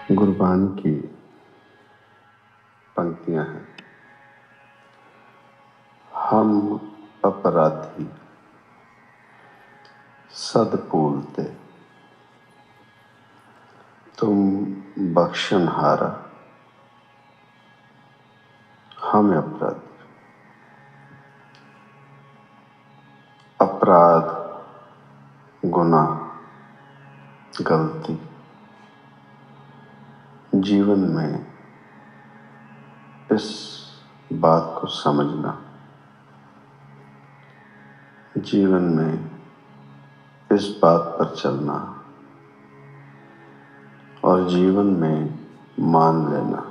गुरबानी की पंक्तियां हैं। हम अपराधी सद्पूलते, तुम बख्शनहारा। हम अपराधी, अपराध, गुनाह, गलती जीवन में इस बात को समझना, जीवन में इस बात पर चलना और जीवन में मान लेना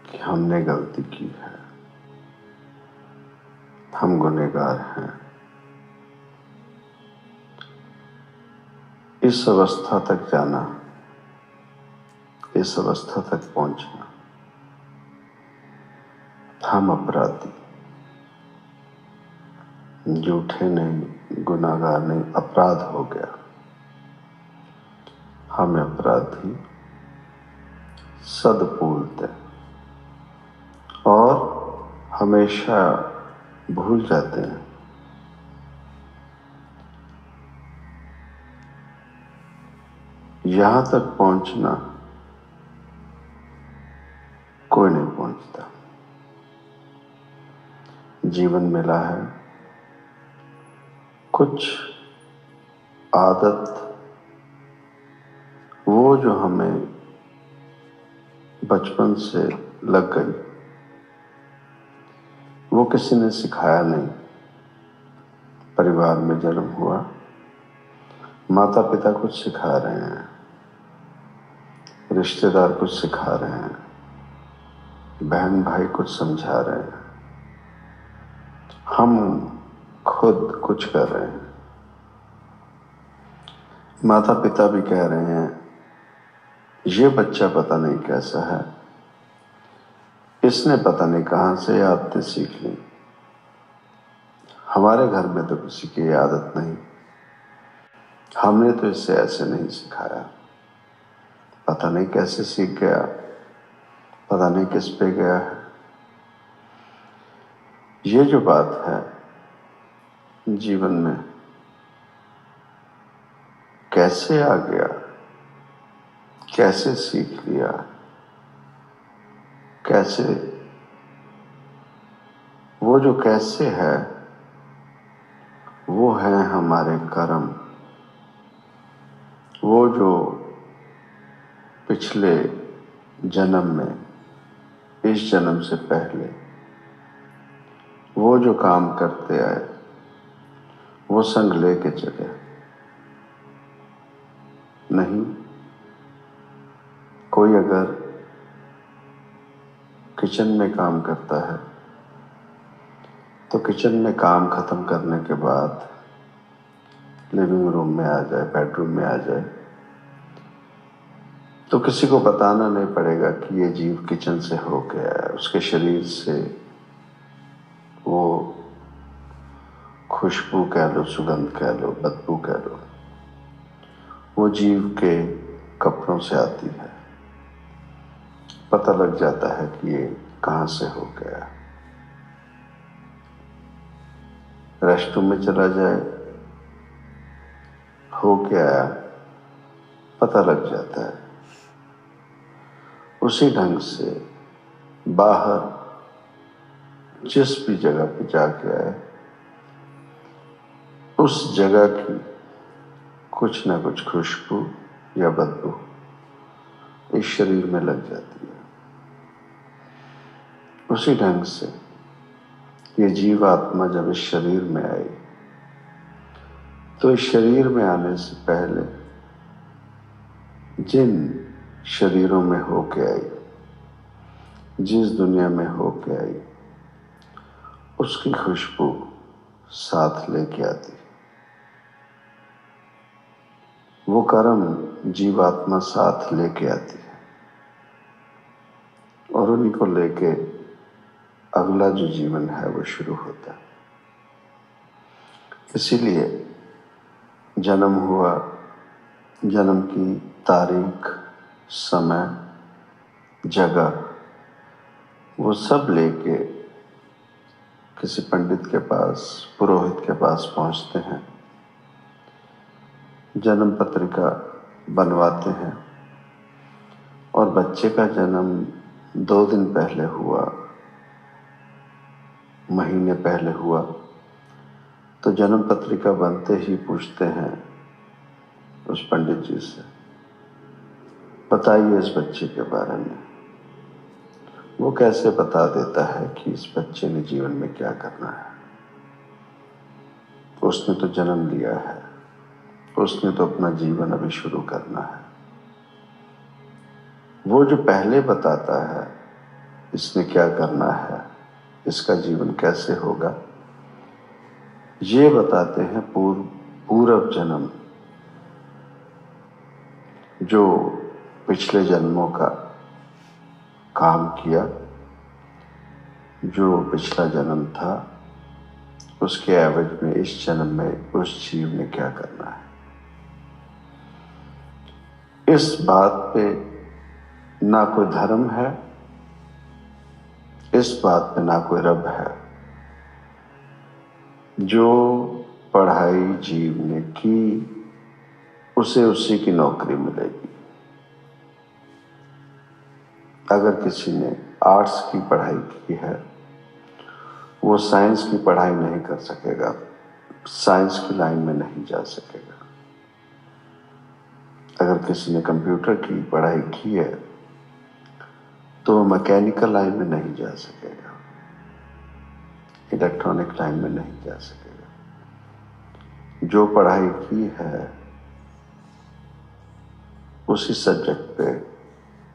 कि हमने गलती की है, हम गुनहगार हैं। इस अवस्था तक जाना, इस अवस्था तक पहुंचना, हम अपराधी, झूठे नहीं, गुनाहगार नहीं, अपराध हो गया। हम अपराधी सद्पूलते और हमेशा भूल जाते हैं यहां तक पहुंचना कोई नहीं पहुंचता। जीवन मिला है, कुछ आदत वो जो हमें बचपन से लग गई, वो किसी ने सिखाया नहीं। परिवार में जन्म हुआ, माता पिता कुछ सिखा रहे हैं, रिश्तेदार कुछ सिखा रहे हैं, बहन भाई कुछ समझा रहे हैं, हम खुद कुछ कर रहे हैं। माता पिता भी कह रहे हैं ये बच्चा पता नहीं कैसा है, इसने पता नहीं कहां से आदतें सीख ली, हमारे घर में तो किसी की आदत नहीं, हमने तो इसे ऐसे नहीं सिखाया, पता नहीं कैसे सीख गया, पता नहीं किस पे गया है। ये जो बात है जीवन में कैसे आ गया, कैसे सीख लिया, कैसे, वो जो कैसे है वो है हमारे कर्म। वो जो पिछले जन्म में, इस जन्म से पहले वो जो काम करते आए, वो संग लेके चले। नहीं, कोई अगर किचन में काम करता है तो किचन में काम खत्म करने के बाद लिविंग रूम में आ जाए, बेडरूम में आ जाए, तो किसी को बताना नहीं पड़ेगा कि ये जीव किचन से हो गया है। उसके शरीर से वो खुशबू कह लो, सुगंध कह लो, बदबू कह लो, वो जीव के कपड़ों से आती है। पता लग जाता है कि ये कहां से हो गया। रेस्टरूम में चला जाए, हो क्या आया, पता लग जाता है। उसी ढंग से बाहर जिस भी जगह पे जाके आए, उस जगह की कुछ ना कुछ खुशबू या बदबू इस शरीर में लग जाती है। उसी ढंग से ये जीवात्मा जब इस शरीर में आई, तो इस शरीर में आने से पहले जिन शरीरों में होके आई, जिस दुनिया में होके आई, उसकी खुशबू साथ लेके आती। वो कर्म जीवात्मा साथ लेके आती है और उन्हीं को लेके अगला जो जीवन है वो शुरू होता है। इसीलिए जन्म हुआ, जन्म की तारीख, समय, जगह वो सब लेके किसी पंडित के पास, पुरोहित के पास पहुंचते हैं, जन्म पत्रिका बनवाते हैं और बच्चे का जन्म 2 दिन पहले हुआ, महीने पहले हुआ, तो जन्म पत्रिका बनते ही पूछते हैं उस पंडित जी से, बताइए इस बच्चे के बारे में। वो कैसे बता देता है कि इस बच्चे ने जीवन में क्या करना है? उसने तो जन्म लिया है, उसने तो अपना जीवन अभी शुरू करना है। वो जो पहले बताता है इसने क्या करना है, इसका जीवन कैसे होगा, ये बताते हैं पूर्व जन्म, जो पिछले जन्मों का काम किया, जो पिछला जन्म था उसके एवज में इस जन्म में उस जीव ने क्या करना है। इस बात पे ना कोई धर्म है, इस बात पे ना कोई रब है। जो पढ़ाई जीव ने की उसे उसी की नौकरी मिलेगी। अगर किसी ने आर्ट्स की पढ़ाई की है वो साइंस की पढ़ाई नहीं कर सकेगा, साइंस की लाइन में नहीं जा सकेगा। अगर किसी ने कंप्यूटर की पढ़ाई की है तो वो मैकेनिकल लाइन में नहीं जा सकेगा, इलेक्ट्रॉनिक लाइन में नहीं जा सकेगा। जो पढ़ाई की है उसी सब्जेक्ट पे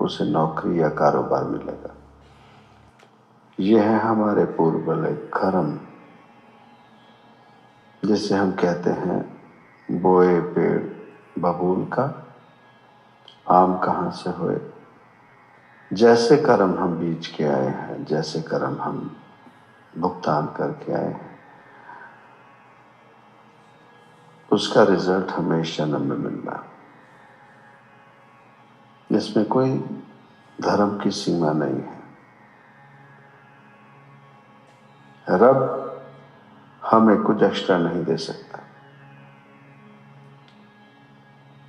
उसे नौकरी या कारोबार मिलेगा। यह है हमारे पूर्वज कर्म, जिसे हम कहते हैं बोए पेड़ बबूल का आम कहाँ से होए। जैसे कर्म हम बीज के आए हैं, जैसे कर्म हम भुगतान करके आए हैं, उसका रिजल्ट हमें इस जन्म में मिलना। इसमें कोई धर्म की सीमा नहीं है। रब हमें कुछ एक्स्ट्रा नहीं दे सकता।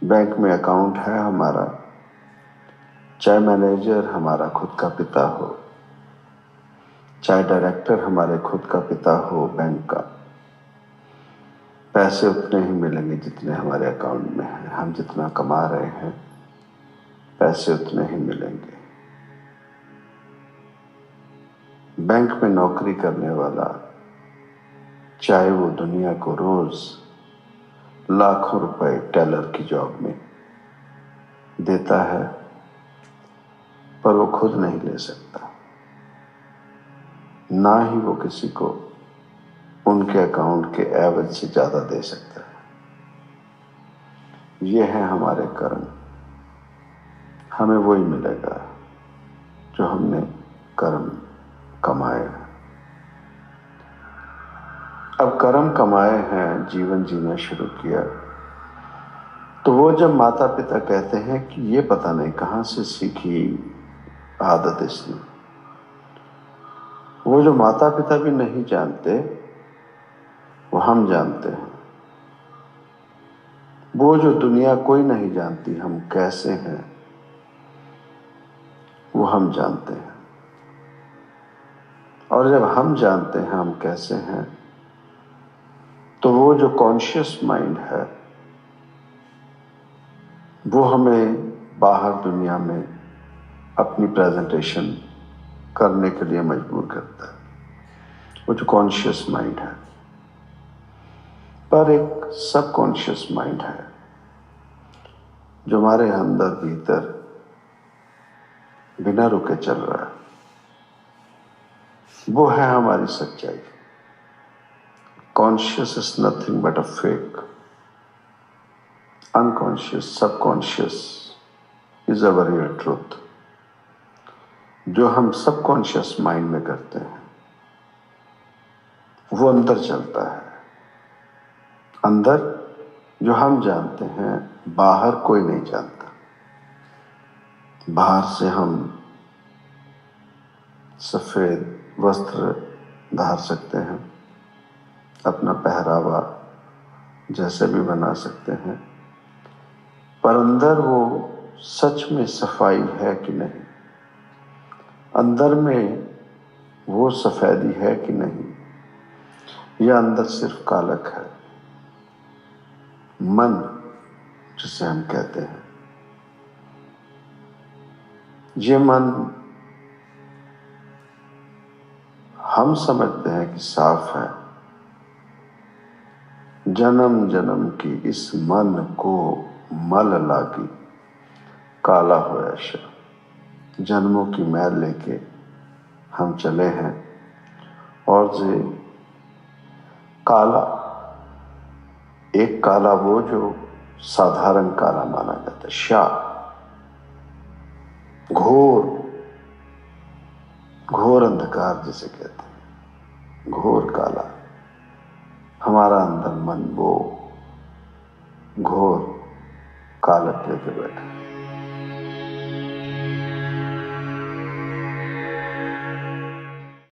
बैंक में अकाउंट है हमारा, चाहे मैनेजर हमारा खुद का पिता हो, चाहे डायरेक्टर हमारे खुद का पिता हो बैंक का, पैसे उतने ही मिलेंगे जितने हमारे अकाउंट में हैं। हम जितना कमा रहे हैं पैसे उतने ही मिलेंगे। बैंक में नौकरी करने वाला, चाहे वो दुनिया को रोज लाखों रुपए टेलर की जॉब में देता है, पर वो खुद नहीं ले सकता, ना ही वो किसी को उनके अकाउंट के एवज से ज्यादा दे सकता है। ये है हमारे कर्म। हमें वही मिलेगा जो हमने कर्म कमाए। अब कर्म कमाए हैं, जीवन जीना शुरू किया, तो वो जब माता पिता कहते हैं कि ये पता नहीं कहां से सीखी आदत इसने, वो जो माता पिता भी नहीं जानते वो हम जानते हैं। वो जो दुनिया कोई नहीं जानती हम कैसे हैं, वो हम जानते हैं। और जब हम जानते हैं हम कैसे हैं, तो वो जो कॉन्शियस माइंड है वो हमें बाहर दुनिया में अपनी प्रेजेंटेशन करने के लिए मजबूर करता है, वो जो कॉन्शियस माइंड है। पर एक सब कॉन्शियस माइंड है जो हमारे अंदर भीतर बिना रुके चल रहा है। वो है हमारी सच्चाई। Conscious is nothing but a fake. Unconscious, subconscious is our real truth. जो हम सबकॉन्शियस माइंड में करते हैं वो अंदर चलता है। अंदर जो हम जानते हैं बाहर कोई नहीं जानता। बाहर से हम सफेद वस्त्र धार सकते हैं, अपना पहरावा जैसे भी बना सकते हैं, पर अंदर वो सच में सफाई है कि नहीं, अंदर में वो सफेदी है कि नहीं, या अंदर सिर्फ कालक है। मन जिसे हम कहते हैं, ये मन हम समझते हैं कि साफ है। जन्म जन्म की इस मन को मल लागी, काला होया शा। जन्मों की मैल लेके हम चले हैं, और जे काला, एक काला वो जो साधारण काला माना जाता है, शाह घोर, घोर अंधकार जिसे कहते हैं, घोर काला। हमारा अंदर मन वो घोर कालक लेके बैठा।